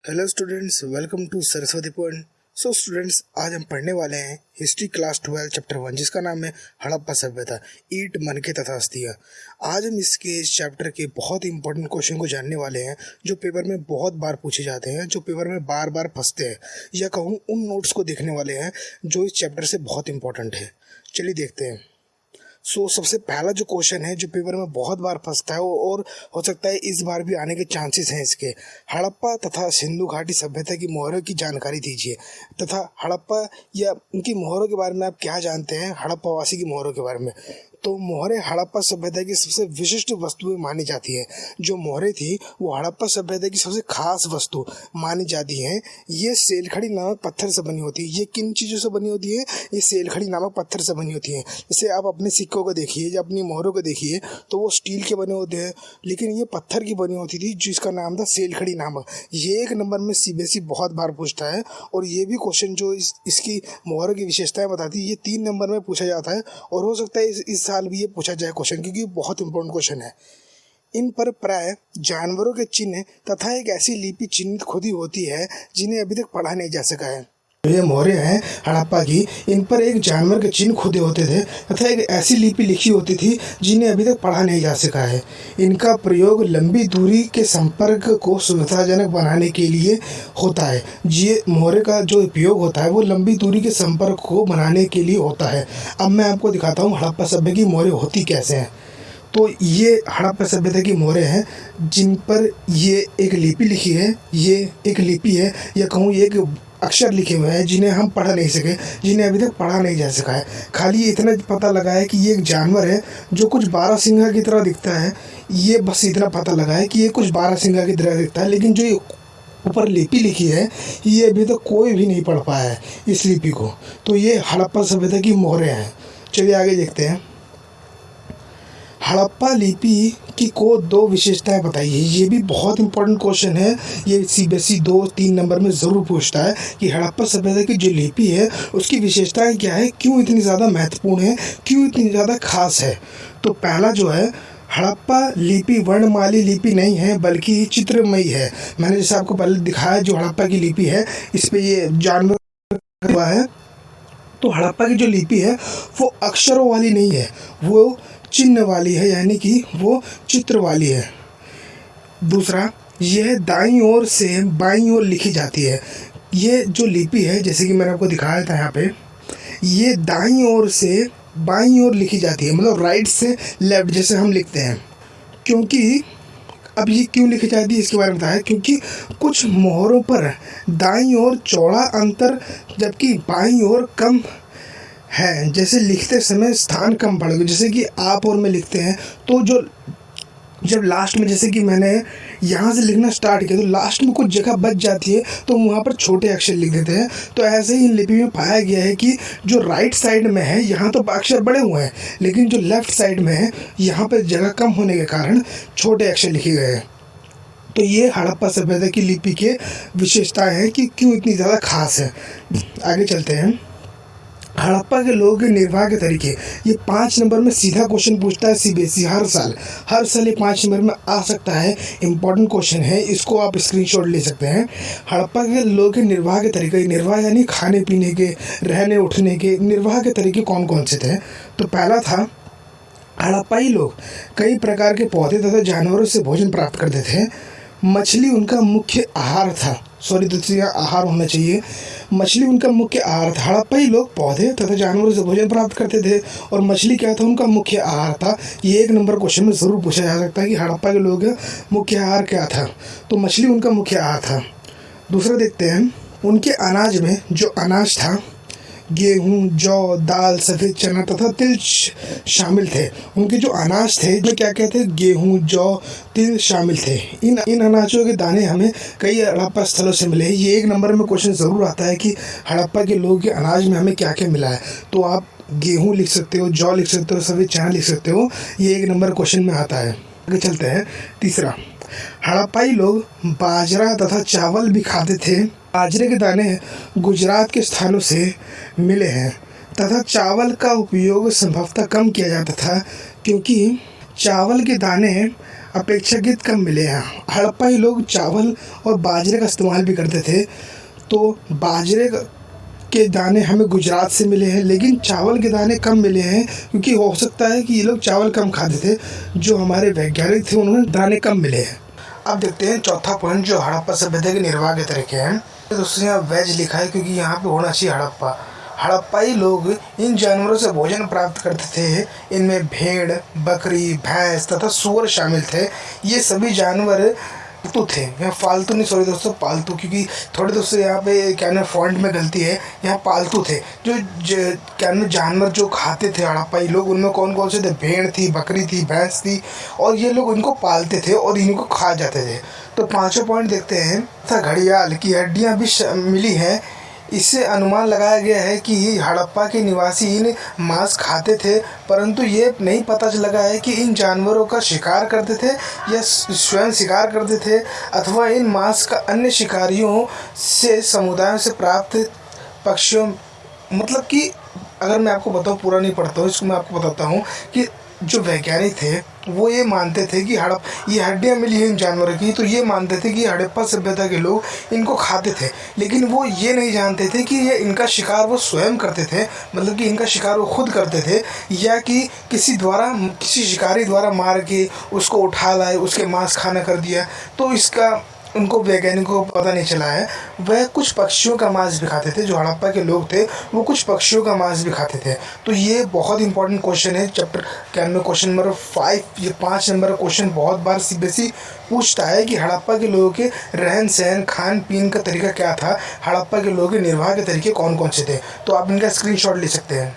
Hello students, welcome to Saraswati point. So students, आज हम पढ़ने वाले हैं हिस्ट्री क्लास 12 चैप्टर 1, जिसका नाम है हड़प्पा सभ्यता, ईंट मनके तथा अस्थियाँ। आज हम इस चैप्टर के बहुत इंपॉर्टेंट क्वेश्चन को जानने वाले हैं जो पेपर में बहुत बार पूछे जाते हैं, जो पेपर में बार बार फंसते हैं, या कहूँ उन नोट्स को देखने वाले हैं जो इस चैप्टर से बहुत इंपॉर्टेंट है। चलिए देखते हैं। सबसे पहला जो क्वेश्चन है जो पेपर में बहुत बार फंसता है और हो सकता है इस बार भी आने के चांसेस हैं इसके। हड़प्पा तथा सिंधु घाटी सभ्यता की मोहरों की जानकारी दीजिए तथा हड़प्पा या उनकी मोहरों के बारे में आप क्या जानते हैं हड़प्पावासी की मोहरों के बारे में। तो मोहरें हड़प्पा सभ्यता की सबसे विशिष्ट वस्तुएं मानी जाती है। जो मोहरें थी वो हड़प्पा सभ्यता की सबसे खास वस्तु मानी जाती हैं। ये सेलखड़ी नामक पत्थर से बनी होती है। ये किन चीज़ों से बनी होती है? ये सेलखड़ी नामक पत्थर से बनी होती है। जैसे आप अपने सिक्कों को देखिए या अपनी मोहरों को देखिए तो वो स्टील के बने होते हैं, लेकिन ये पत्थर की बनी होती थी जिसका नाम था सेलखड़ी नामक। ये एक नंबर में सीबीएसई बहुत बार पूछता है और ये भी क्वेश्चन जो इसकी मोहरों की विशेषताएं बताती है ये 3 नंबर में पूछा जाता है और हो सकता है इस साल भी ये पूछा जाए क्वेश्चन, क्योंकि बहुत इंपॉर्टेंट क्वेश्चन है। इन पर प्राय जानवरों के चिन्ह तथा एक ऐसी लिपि चिन्हित खुदी होती है जिन्हें अभी तक पढ़ा नहीं जा सका है। ये मोहरें हैं हड़प्पा की, इन पर एक जानवर के चिन्ह खुदे होते थे तथा एक ऐसी लिपि लिखी होती थी जिन्हें अभी तक पढ़ा नहीं जा सका है। इनका प्रयोग लंबी दूरी के संपर्क को सुविधाजनक बनाने के लिए होता है। ये मोहरे का जो उपयोग होता है वो लंबी दूरी के संपर्क को बनाने के लिए होता है। अब मैं आपको दिखाता हूँ हड़प्पा सभ्यता की मोहरें होती कैसे हैं। तो ये हड़प्पा सभ्यता की मोहरें हैं जिन पर ये एक लिपि लिखी है, ये एक लिपि है या कहूँ ये एक अक्षर लिखे हुए हैं जिन्हें हम पढ़ नहीं सके, जिन्हें अभी तक पढ़ा नहीं जा सका है। खाली इतना पता लगा है कि ये एक जानवर है जो कुछ बारहसिंगा की तरह दिखता है। ये बस इतना पता लगा है कि ये कुछ बारहसिंगा की तरह दिखता है, लेकिन जो ये ऊपर लिपि लिखी है ये अभी तक कोई भी नहीं पढ़ पाया है इस लिपि को। तो ये हड़प्पा सभ्यता की मोहरें हैं। चलिए आगे देखते हैं। हड़प्पा लिपि की को 2 विशेषताएं बताइए। ये भी बहुत इंपॉर्टेंट क्वेश्चन है। ये सीबीएसई 2-3 नंबर में ज़रूर पूछता है कि हड़प्पा सभ्यता की जो लिपि है उसकी विशेषताएं क्या है, क्यों इतनी ज़्यादा महत्वपूर्ण है, क्यों इतनी ज़्यादा खास है। तो पहला जो है, हड़प्पा लिपि वर्णमाली लिपि नहीं है बल्कि चित्रमयी है। मैंने जैसे आपको पहले दिखाया जो हड़प्पा की लिपि है इस पर ये जानवर हुआ है। तो हड़प्पा की जो लिपि है वो अक्षरों वाली नहीं है, वो चिन्ह वाली है, यानी कि वो चित्र वाली है। दूसरा, यह दाईं ओर से बाईं ओर लिखी जाती है। ये जो लिपि है जैसे कि मैंने आपको दिखाया था यहाँ पे, ये दाईं ओर से बाईं ओर लिखी जाती है, मतलब राइट से लेफ्ट जैसे हम लिखते हैं। क्योंकि अब ये क्यों लिखी जाती है इसके बारे में बताया, क्योंकि कुछ मोहरों पर दाईं ओर चौड़ा अंतर जबकि बाईं ओर कम है। जैसे लिखते समय स्थान कम पड़ गया, जैसे कि आप और मैं लिखते हैं तो जब लास्ट में जैसे कि मैंने यहाँ से लिखना स्टार्ट किया तो लास्ट में कुछ जगह बच जाती है तो वहाँ पर छोटे अक्षर लिख देते हैं। तो ऐसे ही लिपि में पाया गया है कि जो राइट साइड में है यहाँ तो अक्षर बड़े हुए हैं, लेकिन जो लेफ़्ट साइड में है यहाँ पर जगह कम होने के कारण छोटे अक्षर लिखे गए हैं। तो ये हड़प्पा सभ्यता की लिपि के विशेषताएँ हैं कि क्यों इतनी ज़्यादा खास है। आगे चलते हैं। हड़प्पा के लोगों के निर्वाह के तरीके, ये 5 नंबर में सीधा क्वेश्चन पूछता है सीबीएसई हर साल ये 5 नंबर में आ सकता है। इंपॉर्टेंट क्वेश्चन है, इसको आप स्क्रीनशॉट ले सकते हैं। हड़प्पा के लोगों के निर्वाह के तरीके, निर्वाह यानी खाने पीने के, रहने उठने के निर्वाह के तरीके कौन कौन से थे। तो पहला था, हड़प्पाई लोग कई प्रकार के पौधे तथा जानवरों से भोजन प्राप्त करते थे। मछली उनका मुख्य आहार था। दूसरी आहार होना चाहिए। मछली उनका मुख्य आहार था। हड़प्पाई लोग पौधे तथा जानवरों से भोजन प्राप्त करते थे और मछली क्या था, उनका मुख्य आहार था। ये 1 नंबर क्वेश्चन में ज़रूर पूछा जा सकता है कि हड़प्पा के लोगों का मुख्य आहार क्या था। तो मछली उनका मुख्य आहार था। दूसरा देखते हैं, उनके अनाज में जो अनाज था गेहूँ, जौ, दाल, सफ़ेद चना तथा तिल शामिल थे। उनके जो अनाज थे जो क्या क्या थे, गेहूँ, जौ, तिल शामिल थे। इन अनाजों के दाने हमें कई हड़प्पा स्थलों से मिले हैं। ये 1 नंबर में क्वेश्चन ज़रूर आता है कि हड़प्पा के लोगों के अनाज में हमें क्या क्या मिला है। तो आप गेहूँ लिख सकते हो, जौ लिख सकते हो, सफ़ेद चना लिख सकते हो। ये 1 नंबर क्वेश्चन में आता है। आगे चलते हैं। तीसरा, हड़प्पाई लोग बाजरा तथा चावल भी खाते थे। बाजरे के दाने गुजरात के स्थानों से मिले हैं तथा चावल का उपयोग संभवतः कम किया जाता था, क्योंकि चावल के दाने अपेक्षाकृत कम मिले हैं। हड़प्पाई लोग चावल और बाजरे का इस्तेमाल भी करते थे, तो बाजरे के दाने हमें गुजरात से मिले हैं, लेकिन चावल के दाने कम मिले हैं, क्योंकि हो सकता है कि ये लोग चावल कम खाते थे। जो हमारे वैज्ञानिक थे उन्होंने दाने कम मिले हैं। अब देखते हैं चौथा पॉइंट, जो हड़प्पा सभ्यता के निर्वाह के तरीके हैं। तो दोस्तों यहाँ वेज लिखा है, क्योंकि यहाँ पे होना चाहिए हड़प्पा। हड़प्पाई लोग इन जानवरों से भोजन प्राप्त करते थे। इनमें भेड़, बकरी, भैंस तथा सूअर शामिल थे। ये सभी जानवर पालतू थे। यहाँ फालतू नहीं, सॉरी दोस्तों, पालतू, क्योंकि थोड़े दोस्तों यहाँ पे क्या ना फॉन्ट में गलती है। यहाँ पालतू थे। जो क्या ना जानवर जो खाते थे हड़प्पाई लोग, उनमें कौन कौन से थे? भेड़ थी, बकरी थी, भैंस थी, और ये लोग इनको पालते थे और इनको खा जाते थे। तो पाँचों पॉइंट देखते हैं। तथा घड़ियाल की हड्डियाँ भी मिली हैं। इससे अनुमान लगाया गया है कि हड़प्पा के निवासी इन मांस खाते थे, परंतु ये नहीं पता लगा है कि इन जानवरों का शिकार करते थे या स्वयं शिकार करते थे, अथवा इन मांस का अन्य शिकारियों से समुदायों से प्राप्त पक्षियों। मतलब कि अगर मैं आपको बताऊँ, पूरा नहीं पढ़ता हूँ इसको, मैं आपको बताता हूँ कि जो वैज्ञानिक थे वो ये मानते थे कि ये हड्डियाँ मिली हैं इन जानवरों की, तो ये मानते थे कि हड़प्पा सभ्यता के लोग इनको खाते थे। लेकिन वो ये नहीं जानते थे कि ये इनका शिकार वो स्वयं करते थे, मतलब कि इनका शिकार वो खुद करते थे, या कि किसी शिकारी द्वारा मार के उसको उठा लाए, उसके मांस खाना कर दिया। तो इसका उनको वैज्ञानिकों को पता नहीं चला है। वह कुछ पक्षियों का मांस भी खाते थे। जो हड़प्पा के लोग थे वो कुछ पक्षियों का मांस भी खाते थे। तो ये बहुत इंपॉर्टेंट क्वेश्चन है चैप्टर क्या में, क्वेश्चन नंबर 5। ये 5 नंबर का क्वेश्चन बहुत बार सीबीएसई पूछता है कि हड़प्पा के लोगों के रहन सहन, खान पीन का तरीका क्या था, हड़प्पा के लोगों के निर्वाह के तरीके कौन कौन से थे। तो आप इनका स्क्रीनशॉट ले सकते हैं।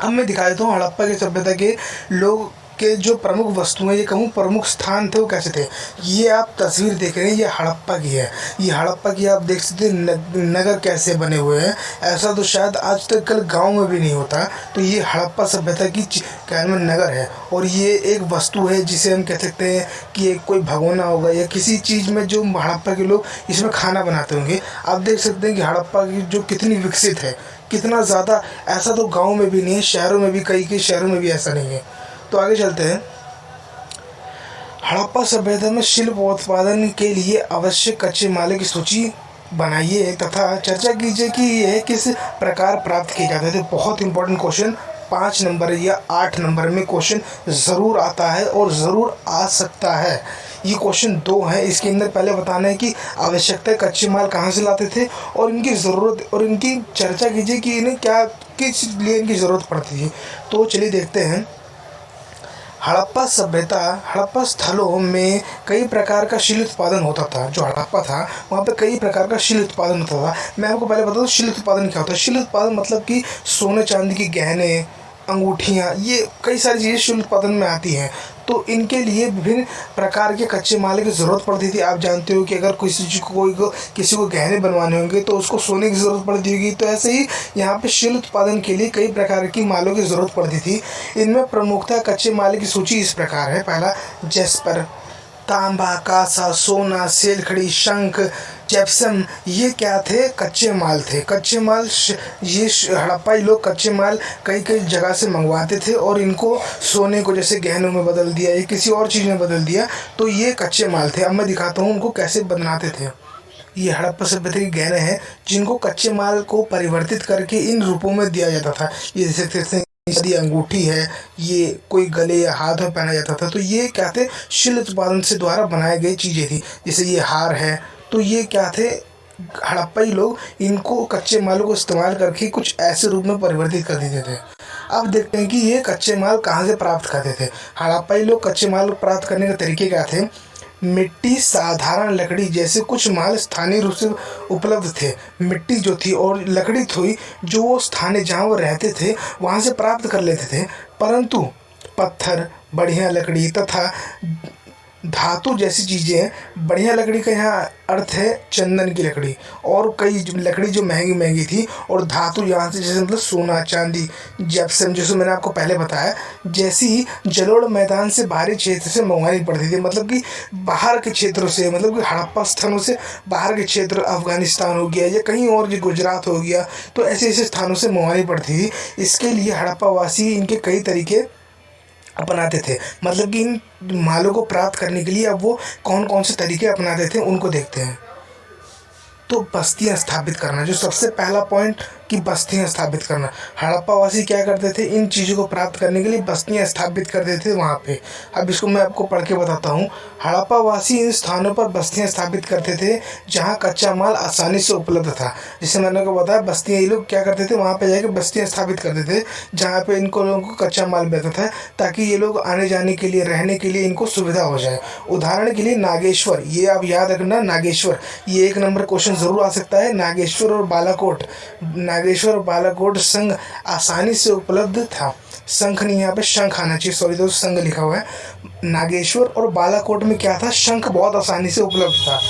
अब मैं दिखा देता हूँ हड़प्पा की सभ्यता के लोग के जो प्रमुख वस्तुएं, ये कहूँ प्रमुख स्थान थे, वो कैसे थे। ये आप तस्वीर देख रहे हैं, ये हड़प्पा की है। ये हड़प्पा की आप देख सकते हैं नगर कैसे बने हुए हैं। ऐसा तो शायद आज तक कल गांव में भी नहीं होता। तो ये हड़प्पा सभ्यता की क्या में नगर है, और ये एक वस्तु है जिसे हम कह सकते हैं कि एक कोई भगोना होगा या किसी चीज़ में जो हड़प्पा के लोग इसमें खाना बनाते होंगे। आप देख सकते हैं कि हड़प्पा की जो कितनी विकसित है, कितना ज़्यादा। ऐसा तो गाँव में भी नहीं है, शहरों में भी, कई शहरों में भी ऐसा नहीं है। तो आगे चलते हैं। हड़प्पा सभ्यता में शिल्प उत्पादन के लिए आवश्यक कच्चे माल की सूची बनाइए तथा चर्चा कीजिए कि यह किस प्रकार प्राप्त किए जाते थे। बहुत इंपॉर्टेंट क्वेश्चन, 5 नंबर या 8 नंबर में क्वेश्चन ज़रूर आता है और ज़रूर आ सकता है। ये क्वेश्चन 2 है। इसके अंदर पहले बताना है कि आवश्यकता कच्चे माल कहाँ से लाते थे और इनकी ज़रूरत, और इनकी चर्चा कीजिए कि इन्हें क्या, किस लिए इनकी ज़रूरत पड़ती थी। तो चलिए देखते हैं। हड़प्पा सभ्यता, हड़प्पा स्थलों में कई प्रकार का शिल्प उत्पादन होता था। जो हड़प्पा था वहाँ पे कई प्रकार का शिल्प उत्पादन होता था। मैं आपको पहले बता दूँ शिल्प उत्पादन क्या होता है। शिल्प उत्पादन मतलब कि सोने चांदी के गहने, अंगूठियाँ, ये कई सारी चीज़ें शिल्प उत्पादन में आती हैं। तो इनके लिए विभिन्न प्रकार के कच्चे माल की ज़रूरत पड़ती थी। आप जानते हो कि अगर किसी को गहने बनवाने होंगे तो उसको सोने की ज़रूरत पड़ती होगी। तो ऐसे ही यहाँ पे शिल्प उत्पादन के लिए कई प्रकार की मालों की ज़रूरत पड़ती थी। इनमें प्रमुखतः कच्चे माल की सूची इस प्रकार है। पहला जैस्पर, तांबा, कांसा, सोना, सेलखड़ी, शंख, जिप्सम, ये क्या थे? कच्चे माल थे। कच्चे माल ये हड़प्पाई लोग कच्चे माल कई जगह से मंगवाते थे और इनको सोने को जैसे गहनों में बदल दिया या किसी और चीज़ में बदल दिया, तो ये कच्चे माल थे। अब मैं दिखाता हूँ उनको कैसे बनाते थे। ये हड़प्पा सभ्यता के गहने हैं जिनको कच्चे माल को परिवर्तित करके इन रूपों में दिया जाता था। ये जैसे यदि अंगूठी है, ये कोई गले या हाथ में पहना जाता था। तो ये क्या थे? शिल्प उत्पादन से द्वारा बनाई गई चीज़ें थी। जैसे ये हार है, तो ये क्या थे? हड़प्पाई लोग इनको कच्चे मालों को इस्तेमाल करके कुछ ऐसे रूप में परिवर्तित कर देते थे। अब देखते हैं कि ये कच्चे माल कहाँ से प्राप्त करते थे। हड़प्पाई लोग कच्चे माल प्राप्त करने के तरीके क्या थे? मिट्टी, साधारण लकड़ी जैसे कुछ माल स्थानीय रूप से उपलब्ध थे। मिट्टी जो थी और लकड़ी थी जो वो स्थानीय जहाँ वो रहते थे वहाँ से प्राप्त कर लेते थे। परंतु पत्थर, बढ़िया लकड़ी तथा धातु जैसी चीज़ें, बढ़िया लकड़ी का यहाँ अर्थ है चंदन की लकड़ी, और कई लकड़ी जो महंगी महंगी थी, और धातु यहाँ से जैसे मतलब सोना, चांदी, जिप्सम, जैसे मैंने आपको पहले बताया, जैसी जलोढ़ मैदान से बाहरी क्षेत्र से मंगवानी पड़ती थी। मतलब कि बाहर के क्षेत्रों से, मतलब कि हड़प्पा स्थानों से बाहर के क्षेत्र, अफ़गानिस्तान हो गया या कहीं और, जो गुजरात हो गया, तो ऐसे ऐसे स्थानों से मंगवानी पड़ती थी। इसके लिए हड़प्पा वासी इनके कई तरीके अपनाते थे। मतलब कि इन मालों को प्राप्त करने के लिए अब वो कौन कौन से तरीके अपनाते थे उनको देखते हैं। तो बस्तियाँ स्थापित करना, जो सबसे पहला पॉइंट कि बस्तियाँ स्थापित करना। हड़प्पावासी क्या करते थे, इन चीज़ों को प्राप्त करने के लिए बस्तियाँ स्थापित करते थे वहाँ पे। अब इसको मैं आपको पढ़ के बताता हूँ। हड़प्पावासी इन स्थानों पर बस्तियाँ स्थापित करते थे जहाँ कच्चा माल आसानी से उपलब्ध था। जैसे मैंने आपको बताया, बस्तियाँ ये लोग क्या करते थे, वहाँ पे जाके बस्तियाँ स्थापित करते थे जहाँ पे इनको लोगों को कच्चा माल मिलता था, ताकि ये लोग आने जाने के लिए, रहने के लिए इनको सुविधा हो जाए। उदाहरण के लिए नागेश्वर, ये आप याद रखना, नागेश्वर ये 1 नंबर क्वेश्चन ज़रूर आ सकता है। नागेश्वर और बालाकोट संघ आसानी से उपलब्ध था। शंख नहीं, यहाँ पे शंख आना चाहिए, सॉरी दोस्तों, संघ लिखा हुआ है। नागेश्वर और बालाकोट में क्या था, शंख बहुत आसानी से उपलब्ध था।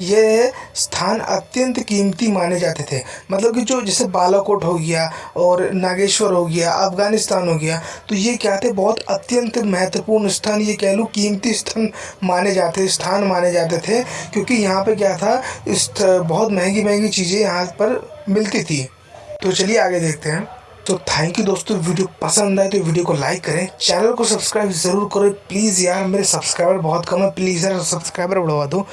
ये स्थान अत्यंत कीमती माने जाते थे। मतलब कि जो जैसे बालाकोट हो गया और नागेश्वर हो गया, अफ़गानिस्तान हो गया, तो ये क्या थे, बहुत अत्यंत महत्वपूर्ण स्थान, ये कह लूँ कीमती स्थान माने जाते थे। क्योंकि यहाँ पे क्या था, बहुत महंगी चीज़ें यहाँ पर मिलती थी। तो चलिए आगे देखते हैं। तो थैंक यू दोस्तों, वीडियो पसंद आए तो वीडियो को लाइक करें, चैनल को सब्सक्राइब ज़रूर करें प्लीज़ यार, मेरे सब्सक्राइबर बहुत कम है, प्लीज़ यार सब्सक्राइबर बढ़वा दो।